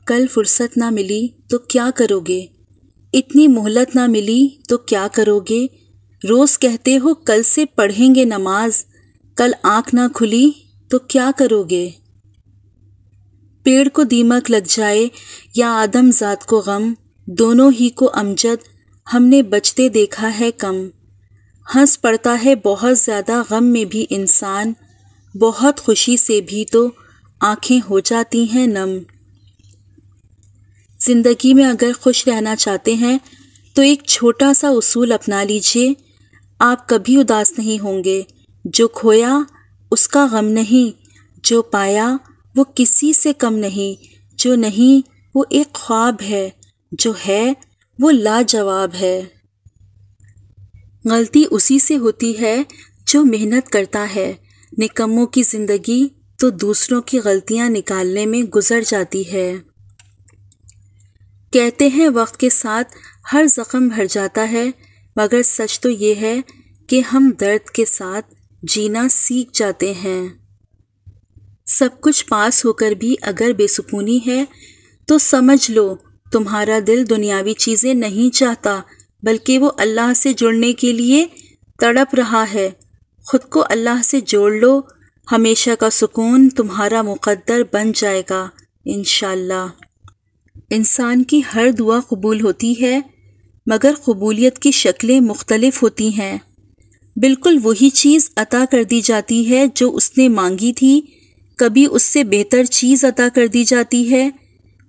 کل فرصت نہ ملی تو کیا کرو گے؟ اتنی مہلت نہ ملی تو کیا کرو گے؟ روز کہتے ہو کل سے پڑھیں گے نماز، کل آنکھ نہ کھلی تو کیا کرو گے؟ پیڑ کو دیمک لگ جائے یا آدم ذات کو غم، دونوں ہی کو امجد ہم نے بچتے دیکھا ہے کم۔ ہنس پڑتا ہے بہت زیادہ غم میں بھی انسان، بہت خوشی سے بھی تو آنکھیں ہو جاتی ہیں نم۔ زندگی میں اگر خوش رہنا چاہتے ہیں تو ایک چھوٹا سا اصول اپنا لیجئے، آپ کبھی اداس نہیں ہوں گے۔ جو کھویا اس کا غم نہیں، جو پایا وہ کسی سے کم نہیں، جو نہیں وہ ایک خواب ہے، جو ہے وہ لاجواب ہے۔ غلطی اسی سے ہوتی ہے جو محنت کرتا ہے، نکموں کی زندگی تو دوسروں کی غلطیاں نکالنے میں گزر جاتی ہے۔ کہتے ہیں وقت کے ساتھ ہر زخم بھر جاتا ہے، مگر سچ تو یہ ہے کہ ہم درد کے ساتھ جینا سیکھ جاتے ہیں۔ سب کچھ پاس ہو کر بھی اگر بے سکونی ہے تو سمجھ لو تمہارا دل دنیاوی چیزیں نہیں چاہتا، بلکہ وہ اللہ سے جڑنے کے لیے تڑپ رہا ہے۔ خود کو اللہ سے جوڑ لو، ہمیشہ کا سکون تمہارا مقدر بن جائے گا انشاءاللہ۔ انسان کی ہر دعا قبول ہوتی ہے، مگر قبولیت کی شکلیں مختلف ہوتی ہیں۔ بالکل وہی چیز عطا کر دی جاتی ہے جو اس نے مانگی تھی، کبھی اس سے بہتر چیز عطا کر دی جاتی ہے،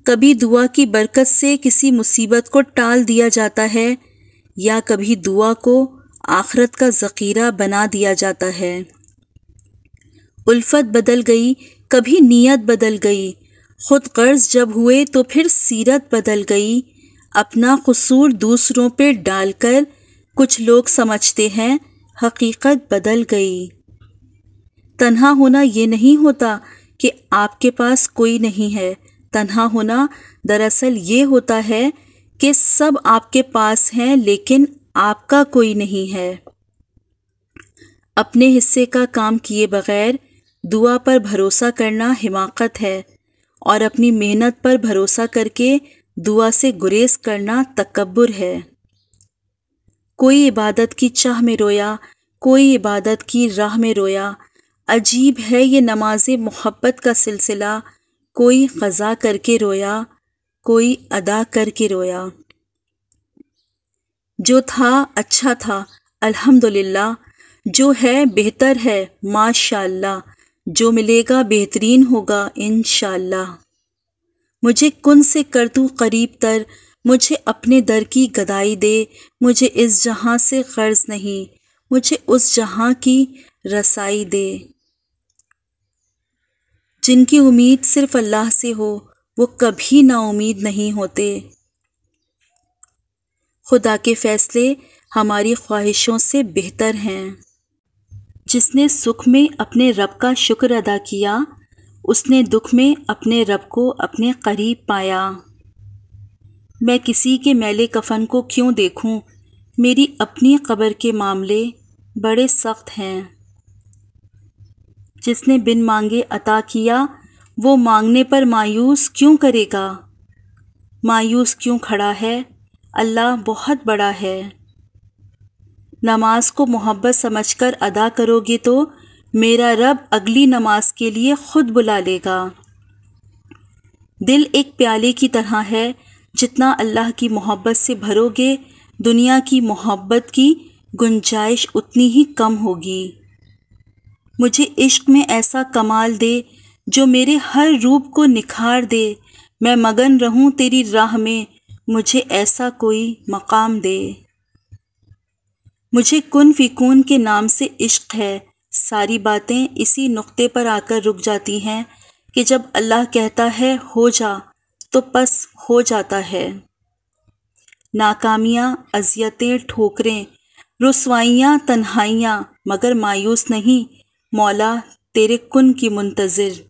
کبھی دعا کی برکت سے کسی مصیبت کو ٹال دیا جاتا ہے، یا کبھی دعا کو آخرت کا ذخیرہ بنا دیا جاتا ہے۔ الفت بدل گئی، کبھی نیت بدل گئی، خود غرض جب ہوئے تو پھر سیرت بدل گئی۔ اپنا قصور دوسروں پہ ڈال کر کچھ لوگ سمجھتے ہیں حقیقت بدل گئی۔ تنہا ہونا یہ نہیں ہوتا کہ آپ کے پاس کوئی نہیں ہے، تنہا ہونا دراصل یہ ہوتا ہے کہ سب آپ کے پاس ہیں لیکن آپ کا کوئی نہیں ہے۔ اپنے حصے کا کام کیے بغیر دعا پر بھروسہ کرنا حماقت ہے، اور اپنی محنت پر بھروسہ کر کے دعا سے گریز کرنا تکبر ہے۔ کوئی عبادت کی چاہ میں رویا، کوئی عبادت کی راہ میں رویا، عجیب ہے یہ نماز محبت کا سلسلہ، کوئی قضا کر کے رویا، کوئی ادا کر کے رویا۔ جو تھا اچھا تھا الحمدللہ، جو ہے بہتر ہے ماشاءاللہ، جو ملے گا بہترین ہوگا انشاءاللہ۔ مجھے کن سے کر تو قریب تر، مجھے اپنے در کی گدائی دے، مجھے اس جہاں سے غرض نہیں، مجھے اس جہاں کی رسائی دے۔ جن کی امید صرف اللہ سے ہو وہ کبھی نا امید نہیں ہوتے۔ خدا کے فیصلے ہماری خواہشوں سے بہتر ہیں۔ جس نے سکھ میں اپنے رب کا شکر ادا کیا، اس نے دکھ میں اپنے رب کو اپنے قریب پایا۔ میں کسی کے میلے کفن کو کیوں دیکھوں، میری اپنی قبر کے معاملے بڑے سخت ہیں۔ جس نے بن مانگے عطا کیا، وہ مانگنے پر مایوس کیوں کرے گا؟ مایوس کیوں کھڑا ہے؟ اللہ بہت بڑا ہے۔ نماز کو محبت سمجھ کر ادا کرو گے تو میرا رب اگلی نماز کے لیے خود بلا لے گا۔ دل ایک پیالے کی طرح ہے، جتنا اللہ کی محبت سے بھرو گے، دنیا کی محبت کی گنجائش اتنی ہی کم ہوگی۔ مجھے عشق میں ایسا کمال دے جو میرے ہر روپ کو نکھار دے، میں مگن رہوں تیری راہ میں، مجھے ایسا کوئی مقام دے۔ مجھے کن فی کون کے نام سے عشق ہے، ساری باتیں اسی نقطے پر آ کر رک جاتی ہیں کہ جب اللہ کہتا ہے ہو جا تو بس ہو جاتا ہے۔ ناکامیاں، اذیتیں، ٹھوکریں، رسوائیاں، تنہائیاں، مگر مایوس نہیں، مولا تیرے کن کی منتظر۔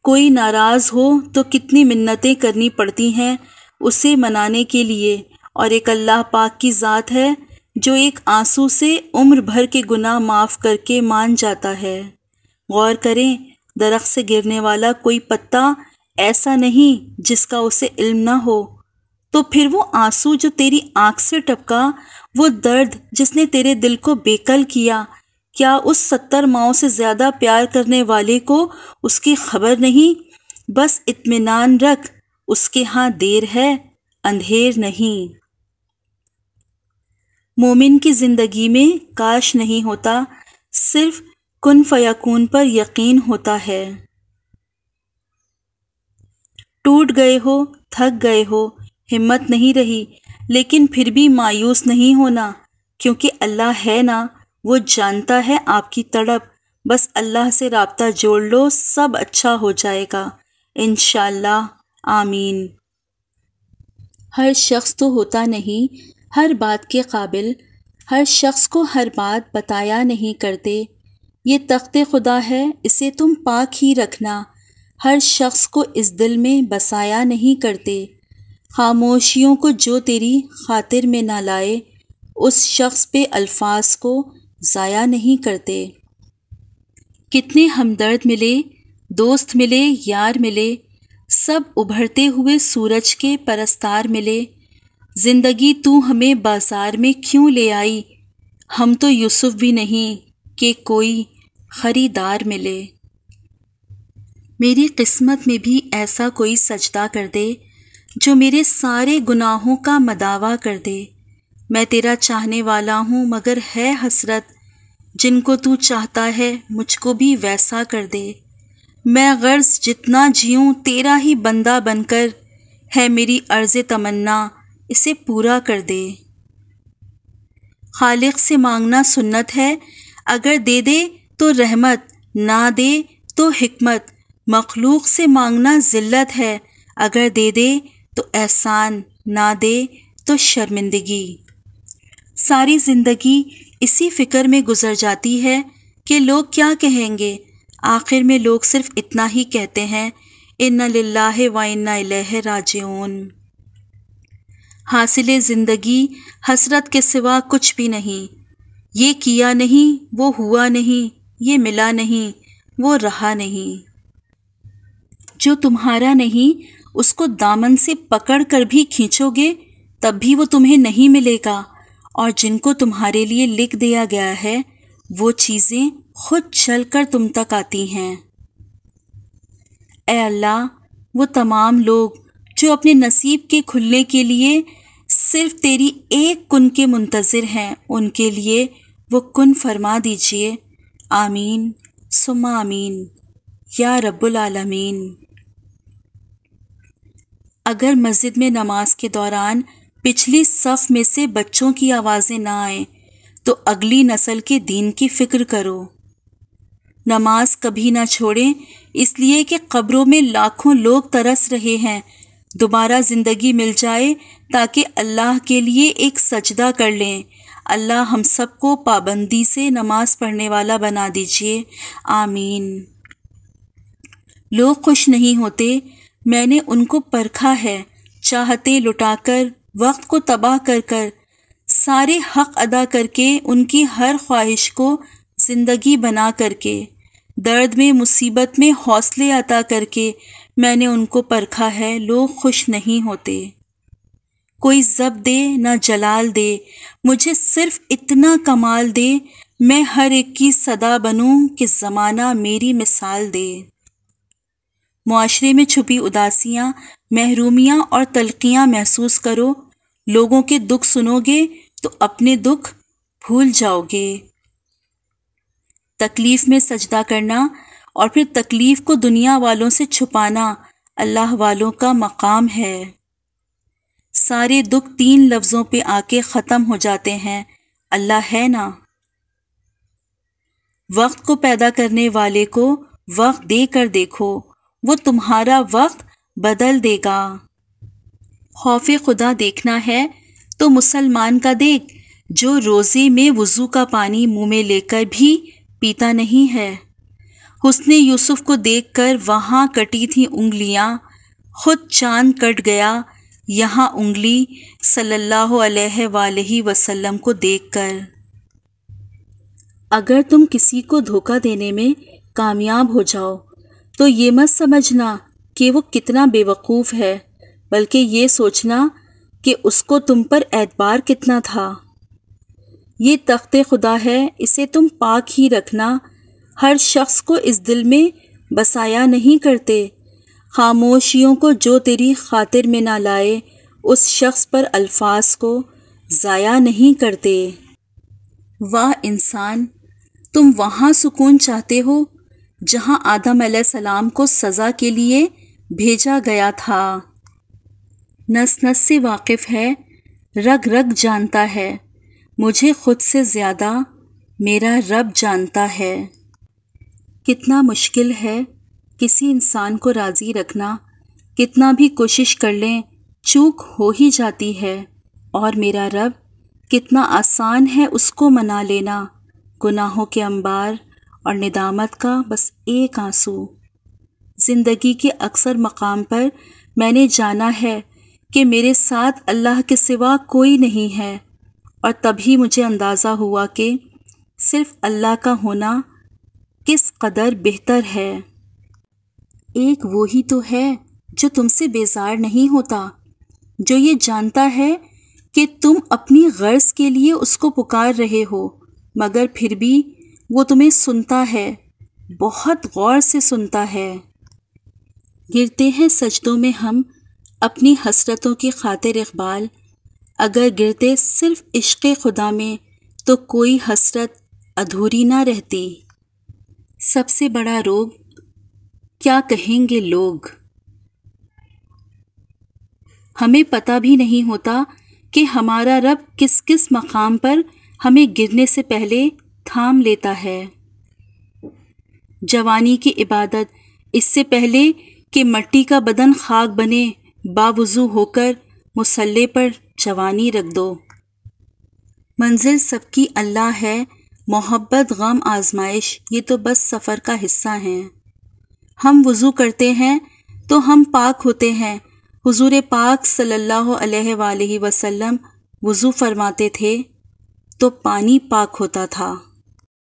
کوئی ناراض ہو تو کتنی منتیں کرنی پڑتی ہیں اسے منانے کے لیے، اور ایک اللہ پاک کی ذات ہے جو ایک آنسو سے عمر بھر کے گناہ معاف کر کے مان جاتا ہے۔ غور کریں، درخت سے گرنے والا کوئی پتا ایسا نہیں جس کا اسے علم نہ ہو۔ تو پھر وہ آنسو جو تیری آنکھ سے ٹپکا، وہ درد جس نے تیرے دل کو بےکل کیا، کیا اس 70 ماؤں سے زیادہ پیار کرنے والے کو اس کی خبر نہیں؟ بس اطمینان رکھ، اس کے ہاں دیر ہے، اندھیر نہیں۔ مومن کی زندگی میں کاش نہیں ہوتا، صرف کن فیکون پر یقین ہوتا ہے۔ ٹوٹ گئے ہو، تھک گئے ہو، ہمت نہیں رہی، لیکن پھر بھی مایوس نہیں ہونا، کیونکہ اللہ ہے نا، وہ جانتا ہے آپ کی تڑپ۔ بس اللہ سے رابطہ جوڑ لو، سب اچھا ہو جائے گا انشاءاللہ، آمین۔ ہر شخص تو ہوتا نہیں ہر بات کے قابل، ہر شخص کو ہر بات بتایا نہیں کرتے۔ یہ تخت خدا ہے، اسے تم پاک ہی رکھنا، ہر شخص کو اس دل میں بسایا نہیں کرتے۔ خاموشیوں کو جو تیری خاطر میں نہ لائے، اس شخص پہ الفاظ کو ضائع نہیں کرتے۔ کتنے ہمدرد ملے، دوست ملے، یار ملے، سب ابھرتے ہوئے سورج کے پرستار ملے۔ زندگی تو ہمیں بازار میں کیوں لے آئی، ہم تو یوسف بھی نہیں کہ کوئی خریدار ملے۔ میری قسمت میں بھی ایسا کوئی سجدہ کر دے جو میرے سارے گناہوں کا مداوع کر دے۔ میں تیرا چاہنے والا ہوں، مگر ہے حسرت، جن کو تو چاہتا ہے مجھ کو بھی ویسا کر دے۔ میں غرض جتنا جیوں تیرا ہی بندہ بن کر، ہے میری عرض تمنا، اسے پورا کر دے۔ خالق سے مانگنا سنت ہے، اگر دے دے تو رحمت، نہ دے تو حکمت۔ مخلوق سے مانگنا ذلت ہے، اگر دے دے تو احسان، نہ دے تو شرمندگی۔ ساری زندگی اسی فکر میں گزر جاتی ہے کہ لوگ کیا کہیں گے۔ آخر میں لوگ صرف اتنا ہی کہتے ہیں، اِنَّ لِلَّهِ وَإِنَّا إِلَيْهِ راجعون۔ حاصل زندگی حسرت کے سوا کچھ بھی نہیں۔ یہ کیا نہیں، وہ ہوا نہیں، یہ ملا نہیں، وہ رہا نہیں۔ جو تمہارا نہیں، اس کو دامن سے پکڑ کر بھی کھینچو گے تب بھی وہ تمہیں نہیں ملے گا، اور جن کو تمہارے لیے لکھ دیا گیا ہے وہ چیزیں خود چل کر تم تک آتی ہیں۔ اے اللہ، وہ تمام لوگ جو اپنے نصیب کے کھلنے کے لیے صرف تیری ایک کن کے منتظر ہیں، ان کے لیے وہ کن فرما دیجئے، آمین ثم آمین یا رب العالمین۔ اگر مسجد میں نماز کے دوران پچھلی صف میں سے بچوں کی آوازیں نہ آئیں تو اگلی نسل کے دین کی فکر کرو۔ نماز کبھی نہ چھوڑیں، اس لیے کہ قبروں میں لاکھوں لوگ ترس رہے ہیں، دوبارہ زندگی مل جائے تاکہ اللہ کے لیے ایک سجدہ کر لیں۔ اللہ ہم سب کو پابندی سے نماز پڑھنے والا بنا دیجئے، آمین۔ لوگ خوش نہیں ہوتے، میں نے ان کو پرکھا ہے، چاہتے لٹا کر، وقت کو تباہ کر کر، سارے حق ادا کر کے، ان کی ہر خواہش کو زندگی بنا کر کے، درد میں مصیبت میں حوصلے عطا کر کے، میں نے ان کو پرکھا ہے، لوگ خوش نہیں ہوتے۔ کوئی ضبط دے نہ جلال دے، مجھے صرف اتنا کمال دے، میں ہر ایک کی صدا بنوں کہ زمانہ میری مثال دے۔ معاشرے میں چھپی اداسیاں، محرومیاں اور تلخیاں محسوس کرو، لوگوں کے دکھ سنو گے تو اپنے دکھ بھول جاؤ گے۔ تکلیف میں سجدہ کرنا اور پھر تکلیف کو دنیا والوں سے چھپانا اللہ والوں کا مقام ہے۔ سارے دکھ 3 لفظوں پہ آ کے ختم ہو جاتے ہیں، اللہ ہے نا۔ وقت کو پیدا کرنے والے کو وقت دے کر دیکھو، وہ تمہارا وقت بدل دے گا۔ خوف خدا دیکھنا ہے تو مسلمان کا دیکھ، جو روزے میں وضو کا پانی منہ میں لے کر بھی پیتا نہیں ہے۔ حسن یوسف کو دیکھ کر وہاں کٹی تھی انگلیاں، خود چاند کٹ گیا یہاں انگلی صلی اللہ علیہ وآلہ وسلم کو دیکھ کر۔ اگر تم کسی کو دھوکہ دینے میں کامیاب ہو جاؤ تو یہ مت سمجھنا کہ وہ کتنا بے وقوف ہے، بلکہ یہ سوچنا کہ اس کو تم پر اعتبار کتنا تھا۔ یہ تخت خدا ہے، اسے تم پاک ہی رکھنا، ہر شخص کو اس دل میں بسایا نہیں کرتے۔ خاموشیوں کو جو تیری خاطر میں نہ لائے، اس شخص پر الفاظ کو ضائع نہیں کرتے۔ واہ انسان، تم وہاں سکون چاہتے ہو جہاں آدم علیہ السلام کو سزا کے لیے بھیجا گیا تھا۔ نس نس سے واقف ہے، رگ رگ جانتا ہے، مجھے خود سے زیادہ میرا رب جانتا ہے۔ کتنا مشکل ہے کسی انسان کو راضی رکھنا، کتنا بھی کوشش کر لیں چوک ہو ہی جاتی ہے، اور میرا رب کتنا آسان ہے اس کو منا لینا، گناہوں کے انبار اور ندامت کا بس ایک آنسو۔ زندگی کے اکثر مقام پر میں نے جانا ہے کہ میرے ساتھ اللہ کے سوا کوئی نہیں ہے، اور تبھی مجھے اندازہ ہوا کہ صرف اللہ کا ہونا کس قدر بہتر ہے۔ ایک وہی تو ہے جو تم سے بیزار نہیں ہوتا، جو یہ جانتا ہے کہ تم اپنی غرض کے لیے اس کو پکار رہے ہو، مگر پھر بھی وہ تمہیں سنتا ہے، بہت غور سے سنتا ہے۔ گرتے ہیں سجدوں میں ہم اپنی حسرتوں کی خاطر اقبال، اگر گرتے صرف عشق خدا میں تو کوئی حسرت ادھوری نہ رہتی۔ سب سے بڑا روگ کیا کہیں گے لوگ؟ ہمیں پتہ بھی نہیں ہوتا کہ ہمارا رب کس کس مقام پر ہمیں گرنے سے پہلے تھام لیتا ہے۔ جوانی کی عبادت، اس سے پہلے کہ مٹی کا بدن خاک بنے، باوضو ہو کر مصلی پر جوانی رکھ دو۔ منزل سب کی اللہ ہے، محبت غم آزمائش یہ تو بس سفر کا حصہ ہیں۔ ہم وضو کرتے ہیں تو ہم پاک ہوتے ہیں، حضور پاک صلی اللہ علیہ وآلہ وسلم وضو فرماتے تھے تو پانی پاک ہوتا تھا۔